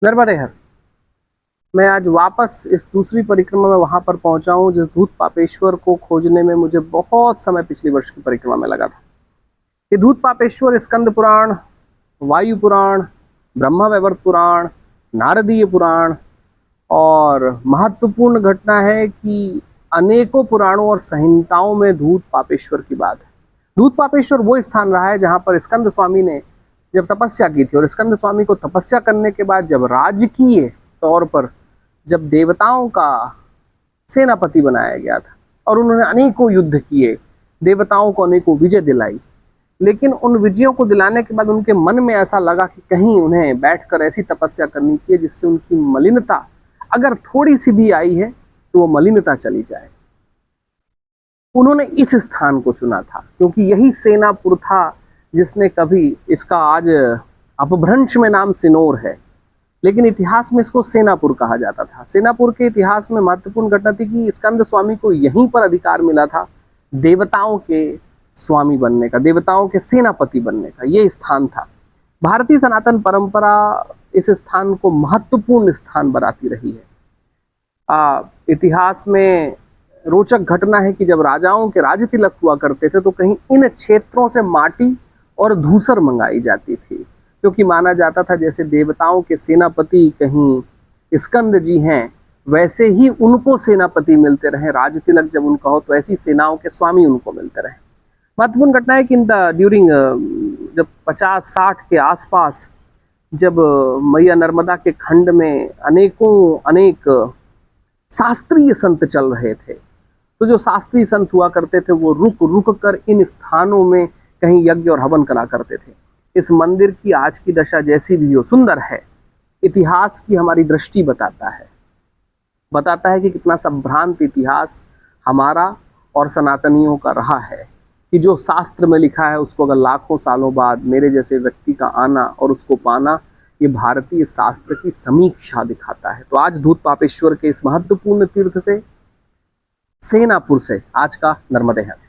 नर्मदे हर। मैं आज वापस इस दूसरी परिक्रमा में वहां पर पहुंचा हूं जिस धूत पापेश्वर को खोजने में मुझे बहुत समय पिछले वर्ष की परिक्रमा में लगा था। ये धूत पापेश्वर स्कंद पुराण, वायु पुराण, ब्रह्मा वैवर्त पुराण, नारदीय पुराण और महत्वपूर्ण घटना है कि अनेकों पुराणों और संहिताओं में धूत पापेश्वर की बात है। धूत पापेश्वर वो स्थान रहा है जहां पर स्कंद स्वामी ने जब तपस्या की थी और स्कंद स्वामी को तपस्या करने के बाद जब राजकीय तौर पर जब देवताओं का सेनापति बनाया गया था और उन्होंने अनेकों युद्ध किए, देवताओं को अनेकों विजय दिलाई, लेकिन उन विजयों को दिलाने के बाद उनके मन में ऐसा लगा कि कहीं उन्हें बैठकर ऐसी तपस्या करनी चाहिए जिससे उनकी मलिनता अगर थोड़ी सी भी आई है तो वो मलिनता चली जाए। उन्होंने इस स्थान को चुना था क्योंकि यही सेनापुर था जिसने कभी, इसका आज अपभ्रंश में नाम सिनोर है, लेकिन इतिहास में इसको सेनापुर कहा जाता था। सेनापुर के इतिहास में महत्वपूर्ण घटना थी कि स्कंद स्वामी को यहीं पर अधिकार मिला था देवताओं के स्वामी बनने का, देवताओं के सेनापति बनने का। ये स्थान था। भारतीय सनातन परंपरा इस स्थान को महत्वपूर्ण स्थान बनाती रही है। इतिहास में रोचक घटना है कि जब राजाओं के राज तिलक हुआ करते थे तो कहीं इन क्षेत्रों से माटी और धूसर मंगाई जाती थी, क्योंकि माना जाता था जैसे देवताओं के सेनापति कहीं स्कंद जी हैं, वैसे ही उनको सेनापति मिलते रहे। राज तिलक जब उनका हो तो ऐसी सेनाओं के स्वामी उनको मिलते रहे। महत्वपूर्ण घटना है कि ड्यूरिंग जब 50-60 के आसपास जब मैया नर्मदा के खंड में अनेक शास्त्रीय संत चल रहे थे, तो जो शास्त्रीय संत हुआ करते थे वो रुक कर इन स्थानों में कहीं यज्ञ और हवन करा करते थे। इस मंदिर की आज की दशा जैसी भी हो, सुंदर है। इतिहास की हमारी दृष्टि बताता है कि कितना संभ्रांत इतिहास हमारा और सनातनियों का रहा है कि जो शास्त्र में लिखा है उसको अगर लाखों सालों बाद मेरे जैसे व्यक्ति का आना और उसको पाना, ये भारतीय शास्त्र की समीक्षा दिखाता है। तो आज धूत पापेश्वर के इस महत्वपूर्ण तीर्थ से, सेनापुर से, आज का नर्मदे है।